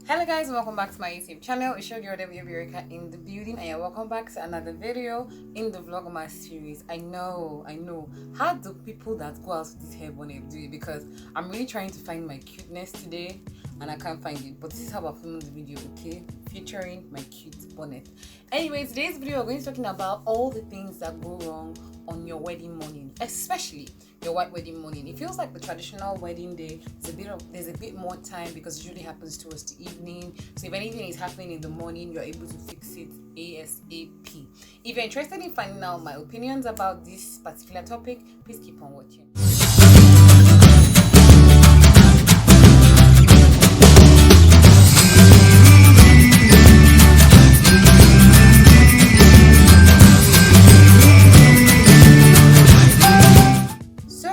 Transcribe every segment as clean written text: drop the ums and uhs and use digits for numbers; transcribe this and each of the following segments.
Hello guys, welcome back to my YouTube channel. It's your girl Obierika in the building, and you're welcome back to another video in the Vlogmas series. I know. How do people that go out with this hair bonnet do it? Because I'm really trying to find my cuteness today and I can't find it. But this is how I filmed the video, okay? Featuring my cute bonnet. Anyway, today's video we're going to be talking about all the things that go wrong on your wedding morning, especially your white wedding morning. It feels like the traditional wedding day. There's a bit more time because it usually happens towards the evening. So if anything is happening in the morning, you're able to fix it ASAP. If you're interested in finding out my opinions about this particular topic, please keep on watching.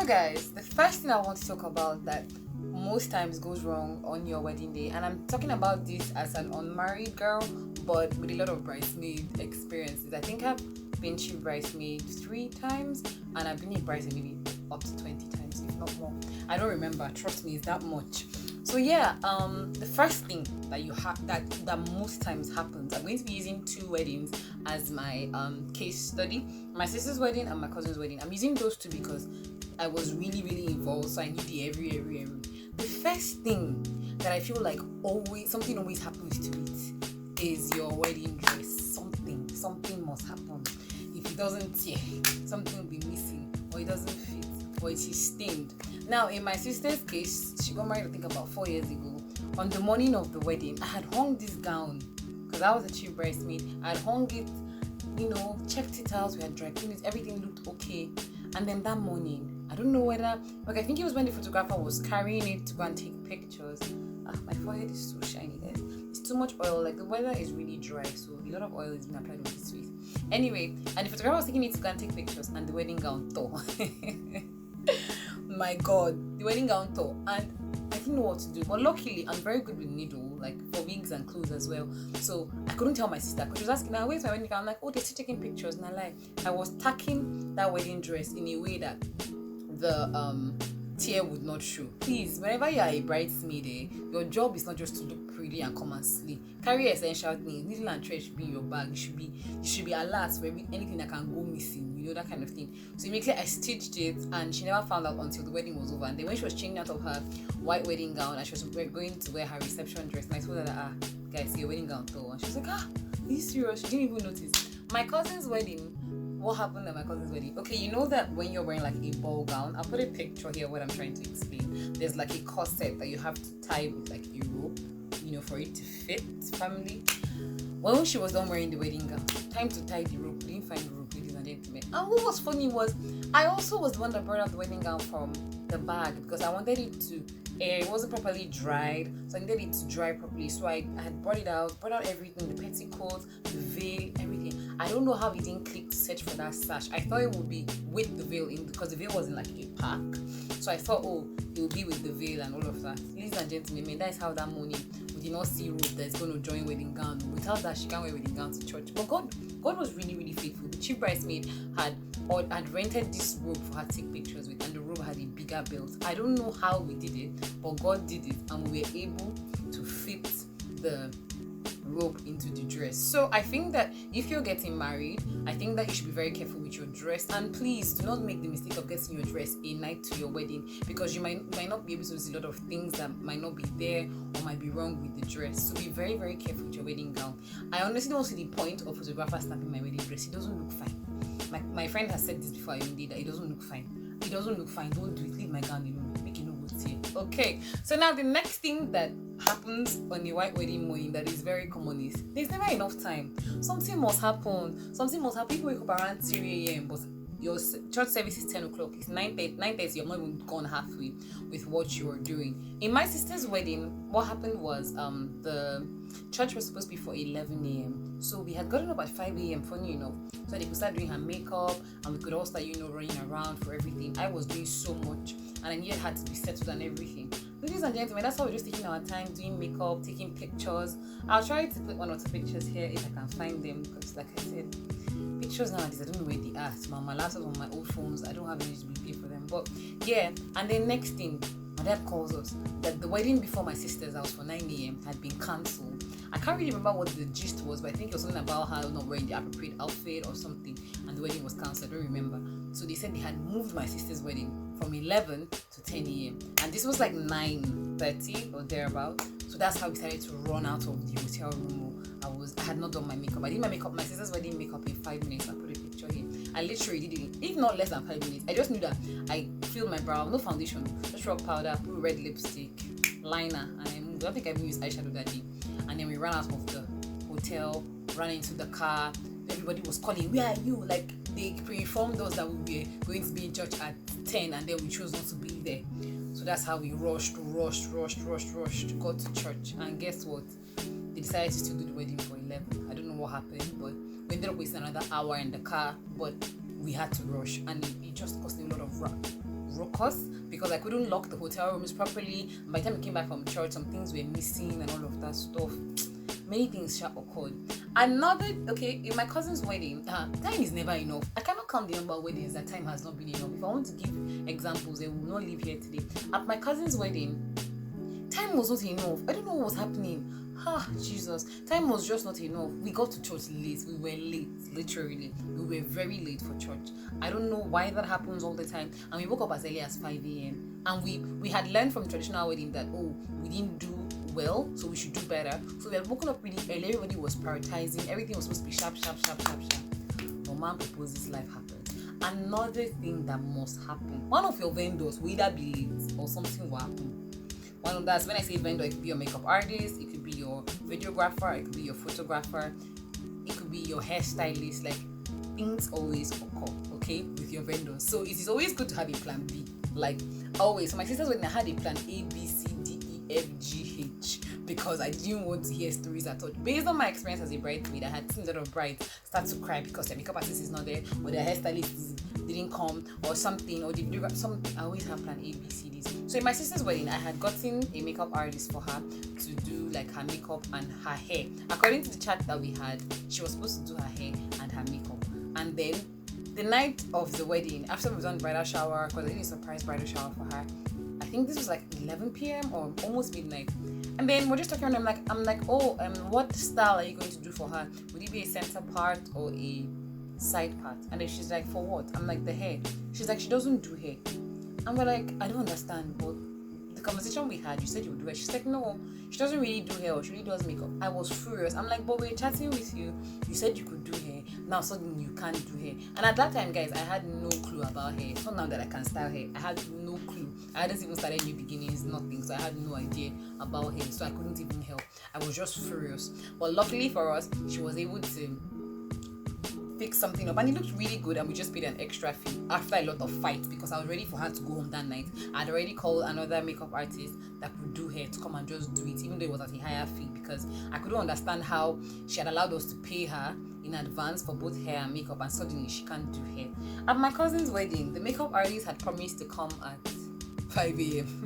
Guys, the first thing I want to talk about that most times goes wrong on your wedding day, and I'm talking about this as an unmarried girl but with a lot of bridesmaid experiences. I think I've been chief bridesmaid 3 times and I've been a bridesmaid maybe up to 20 times, if not more. I don't remember, trust me, it's that much. So yeah, the first thing that you have that most times happens, I'm going to be using 2 weddings as my case study, my sister's wedding and my cousin's wedding. I'm using those 2 because I was really involved, so I knew the every. The first thing that I feel like something always happens to it is your wedding dress. Something must happen. If it doesn't tear, something will be missing, or it doesn't fit, or it is stained. Now, in my sister's case, she got married I think about 4 years ago. On the morning of the wedding, I had hung this gown because I was a chief bridesmaid. I had hung it, checked it out. We had dry cleaned it. Everything looked okay. And then that morning, I don't know whether, I think it was when the photographer was carrying it to go and take pictures. My forehead is so shiny, guys. It's too much oil. Like, the weather is really dry, so a lot of oil is being applied on this face. Anyway, and the photographer was taking it to go and take pictures, and the wedding gown tore. My God, the wedding gown tore, and I didn't know what to do. But luckily, I'm very good with needle, like for wigs and clothes as well. So I couldn't tell my sister because she was asking, "Now where's my wedding gown?" I'm like, "Oh, they're still taking pictures." And I was tacking that wedding dress in a way that the tear would not show. Please, whenever you are a bridesmaid, your job is not just to look pretty and come and slay. Carry essential things. Needle and thread should be in your bag. You should be alert for anything that can go missing, that kind of thing. So immediately I stitched it, and she never found out until the wedding was over. And then when she was changing out of her white wedding gown and she was going to wear her reception dress, and I told her that, guys, your wedding gown too. And she was like, are you serious? She didn't even notice. My cousin's wedding. What happened at my cousin's wedding? Okay, you know that when you're wearing like a ball gown, I'll put a picture here what I'm trying to explain. There's like a corset that you have to tie with like a rope, for it to fit firmly. When she was done wearing the wedding gown, time to tie the rope. We didn't find the rope, ladies and gentlemen. And what was funny was, I also was the one that brought out the wedding gown from the bag because I wanted it to air. It wasn't properly dried, so I needed it to dry properly. So I had brought out everything, the petticoats, the veil, everything. I don't know how it didn't click to search for that sash. I thought it would be with the veil in because the veil wasn't like a pack. So I thought, it would be with the veil and all of that. Ladies and gentlemen, that is how that morning we did not see rope that is going to join wedding gown. Without that, she can't wear wedding gown to church. But God was really faithful. The chief bridesmaid had rented this rope for her to take pictures with, and the rope had a bigger belt. I don't know how we did it, but God did it, and we were able to fit the rope into the dress. So I think that if you're getting married, I think that you should be very careful with your dress, and please do not make the mistake of getting your dress a night to your wedding because you might not be able to see a lot of things that might not be there or might be wrong with the dress. So be very careful with your wedding gown. I honestly don't see the point of photographer snapping my wedding dress. It doesn't look fine. My friend has said this before I even did that. It doesn't look fine. Don't do it. Leave my gown alone. Make it no good here. Okay, so now the next thing that happens on the white wedding morning that is very common is there's never enough time. Something must happen. People wake up around 3 a.m. but your church service is 10 o'clock. It's 9:30. You're not even gone halfway with what you are doing. In my sister's wedding, what happened was the church was supposed to be for 11 a.m. So we had gotten up at 5 a.m. funny enough, so they could start doing her makeup and we could all start running around for everything. I was doing so much and I needed her to be settled and everything. Ladies and gentlemen, that's how we're just taking our time doing makeup, taking pictures. I'll try to put 1 or 2 pictures here if I can find them because like I said, pictures nowadays I don't know where they are. So my laptop on my old phones, I don't have energy to pay for them. But yeah, and then next thing, my dad calls us that the wedding before my sister's house for 9 a.m. had been cancelled. I can't really remember what the gist was, but I think it was something about how not wearing the appropriate outfit or something, and the wedding was cancelled. I don't remember. So they said they had moved my sister's wedding from 11 to 10 a.m. and this was like 9:30 or thereabout. So that's how we decided to run out of the hotel room. I had not done my makeup. I did my sister's wedding makeup in 5 minutes. I put a picture here. I literally did it, if not less than 5 minutes. I just knew that I filled my brow, no foundation, just rock powder, put red lipstick, liner, and I moved. I don't think I even used eyeshadow that day. And then we ran out of the hotel, ran into the car. Everybody was calling, "Where are you?" Like they pre-informed us that we were going to be in church at 10, and then we chose not to be there. So that's how we rushed, got to church. And guess what? They decided to still do the wedding for 11. I don't know what happened, but we ended up wasting another hour in the car. But we had to rush, and it just caused a lot of ruckus because I couldn't lock the hotel rooms properly. And by the time we came back from church, some things were missing and all of that stuff. Many things occurred. In my cousin's wedding, time is never enough. I cannot count the number of weddings that time has not been enough. If I want to give examples, I will not live here today. At my cousin's wedding, time was not enough. I don't know what was happening. Jesus, time was just not enough. We got to church late. We were late, literally. We were very late for church. I don't know why that happens all the time. And we woke up as early as 5 a.m. And we had learned from traditional wedding that, we didn't do well, so we should do better. So we had woken up really early. Everybody was prioritizing. Everything was supposed to be sharp. But man proposed, this life happened. Another thing that must happen. One of your vendors will either be late or something will happen. That's when I say vendor, it could be your makeup artist, it could be your videographer, it could be your photographer, it could be your hairstylist. Like, things always occur, okay, with your vendors. So it is always good to have a plan B. Like always. So my sister's wedding, I had a plan A, B, C, D, E, F, G, H, because I didn't want to hear stories at all. Based on my experience as a bridesmaid, I had seen a lot of brides start to cry because their makeup artist is not there, or their hairstylist didn't come, or something, or the videographer, something. I always have plan A, B, C, D. So in my sister's wedding, I had gotten a makeup artist for her to do like her makeup and her hair. According to the chat that we had, she was supposed to do her hair and her makeup. And then the night of the wedding, after we've done bridal shower, because I did a surprise bridal shower for her, I think this was like 11 p.m. or almost midnight. And then we're just talking around. I'm like, what style are you going to do for her? Would it be a center part or a side part? And then she's like, for what? I'm like, the hair. She's like, she doesn't do hair. And we're like, I don't understand, but the conversation we had, you said you would do it. She's like, no, she doesn't really do hair, or she really does makeup. I was furious. I'm like, but we're chatting with you. You said you could do hair. Now suddenly you can't do hair. And at that time, guys, I had no clue about hair. It's not now that I can style hair. I had no clue. I hadn't even started New Beginnings, nothing. So I had no idea about hair. So I couldn't even help. I was just furious. But luckily for us, she was able to fix something up, and it looked really good, and we just paid an extra fee after a lot of fights because I was ready for her to go home that night. I'd already called another makeup artist that could do hair to come and just do it, even though it was at a higher fee, because I couldn't understand how she had allowed us to pay her in advance for both hair and makeup, and suddenly she can't do hair. At my cousin's wedding, the makeup artist had promised to come at 5 a.m.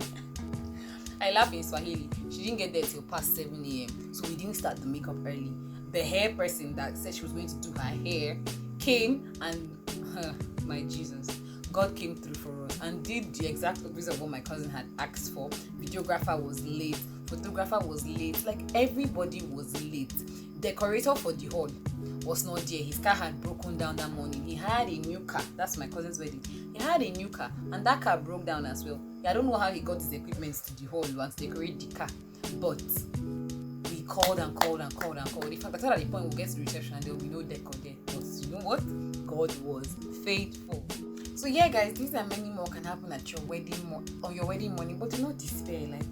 I laugh in Swahili. She didn't get there till past 7 a.m. So we didn't start the makeup early. The hair person that said she was going to do her hair came, and my Jesus, God came through for us and did the exact opposite of what my cousin had asked for. Videographer was late, photographer was late, like everybody was late. Decorator for the hall was not there. His car had broken down that morning. He had a new car. That's my cousin's wedding. He had a new car, and that car broke down as well. I don't know how he got his equipment to the hall and to decorate the car, but we called and called. In fact, I thought at the point we'll get to the reception and there will be no decor there. But you know what? God was faithful. So yeah, guys, these and many more can happen at your wedding on your wedding morning, but do not despair. Like,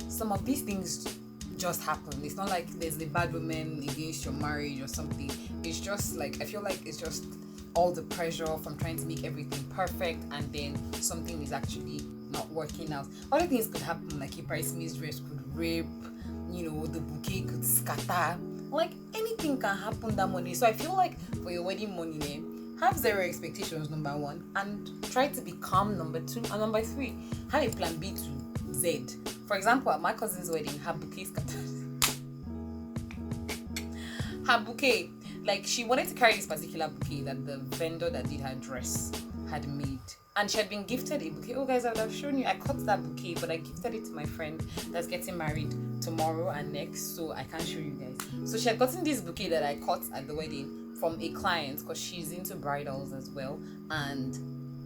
some of these things just happen. It's not like there's the bad woman against your marriage or something. It's just like, I feel like it's just all the pressure from trying to make everything perfect, and then something is actually not working out. Other things could happen, like a bridesmaid's dress could rip, the bouquet could scatter. Like, anything can happen that morning. So I feel like for your wedding morning, have zero expectations, number one, and try to be calm, number two, and number three, have a plan B to Z. For example, at my cousin's wedding, her bouquet scattered. Her bouquet, like, she wanted to carry this particular bouquet that the vendor that did her dress had made. And she had been gifted a bouquet. Oh guys, I would have shown you. I cut that bouquet, but I gifted it to my friend that's getting married tomorrow and next, so I can't show you guys. So she had gotten this bouquet that I cut at the wedding from a client, because she's into bridals as well, and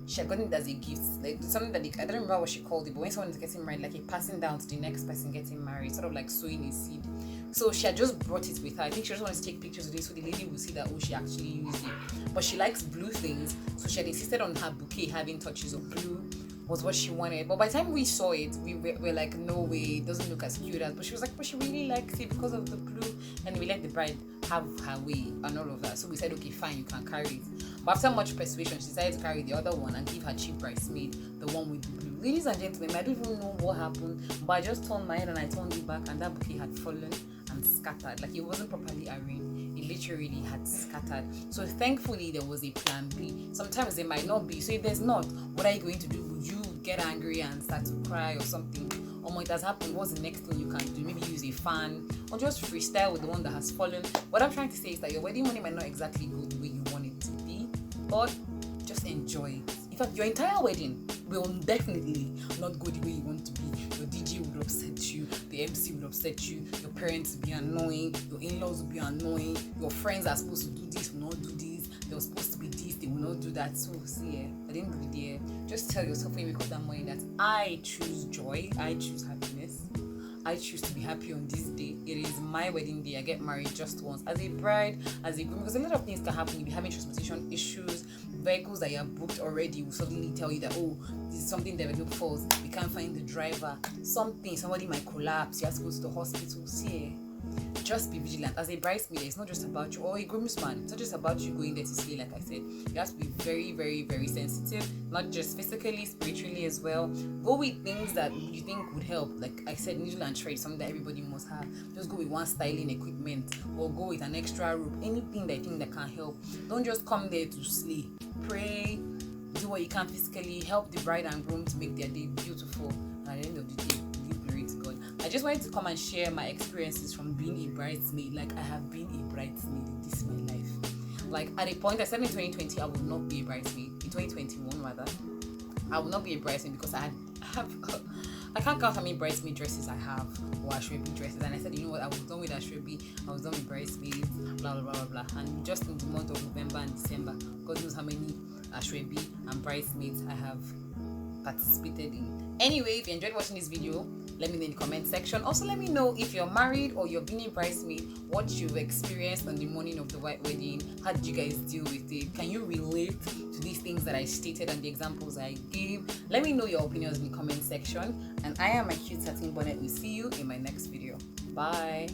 she had gotten it as a gift, like something that I don't remember what she called it, but when someone is getting married, like a passing down to the next person getting married, sort of like sowing a seed. So she had just brought it with her. I think she just wanted to take pictures of it so the lady will see that, oh, she actually used it. But she likes blue things, so she had insisted on her bouquet having touches of blue, was what she wanted. But by the time we saw it, we were like, no way, it doesn't look as cute as. But she was like, but she really likes it because of the blue. And we let the bride have her way and all of that. So we said, okay, fine, you can carry it. But after much persuasion, she decided to carry the other one and give her cheap bridesmaid the one with the blue. Ladies and gentlemen, I don't even know what happened, but I just turned my head and I turned it back, and that bouquet had fallen and scattered. Like, it wasn't properly arranged. It literally had scattered. So thankfully there was a plan B. Sometimes there might not be. So if there's not, what are you going to do? Would you get angry and start to cry or something? It has happened. What's the next thing you can do? Maybe use a fan or just freestyle with the one that has fallen. What I'm trying to say is that your wedding money might not exactly go the way you want it to be, but just enjoy it. In fact, your entire wedding will definitely not go the way you want it to be. Your DJ would upset you, the MC would upset you, your parents will be annoying, your in-laws will be annoying, your friends are supposed to do this, will not do this, they were supposed to be this, they will not do that. So see, I didn't do the day. Just tell yourself when you wake up that morning that I choose joy, I choose happiness, I choose to be happy on this day. It is my wedding day. I get married just once as a bride, as a groom, because a lot of things can happen. You'll be having transportation issues. Vehicles that you have booked already will suddenly tell you that, oh, this is something developed falls, we can't find the driver, somebody might collapse, you have to go to the hospital. See, just be vigilant. As a bridesmaid, it's not just about you, or a groomsman, it's not just about you going there to slay. Like I said, you have to be very, very, very sensitive, not just physically, spiritually as well. Go with things that you think would help. Like I said, needle and thread, something that everybody must have. Just go with one styling equipment, or go with an extra rope, anything that you think that can help. Don't just come there to slay. Pray, do what you can physically, help the bride and groom to make their day beautiful. And at the end of the day, give glory to God. I just wanted to come and share my experiences from being a bridesmaid. Like, I have been a bridesmaid. This is my life. Like, at a point, I said in 2020 I would not be a bridesmaid. In 2021 rather, I will not be a bridesmaid because I can't count how many bridesmaid dresses I have, or ashrebi dresses. And I said, you know what, I was done with ashrebi, I was done with bridesmaids, blah blah blah blah blah. And just in the month of November and December, God knows how many ashrebi and bridesmaids I have participated in. Anyway, if you enjoyed watching this video, let me know in the comment section. Also, let me know if you're married or you're being a bridesmaid, what you've experienced on the morning of the white wedding. How did you guys deal with it? Can you relate to these things that I stated and the examples I gave? Let me know your opinions in the comment section. And I am a cute satin bonnet. We'll see you in my next video. Bye.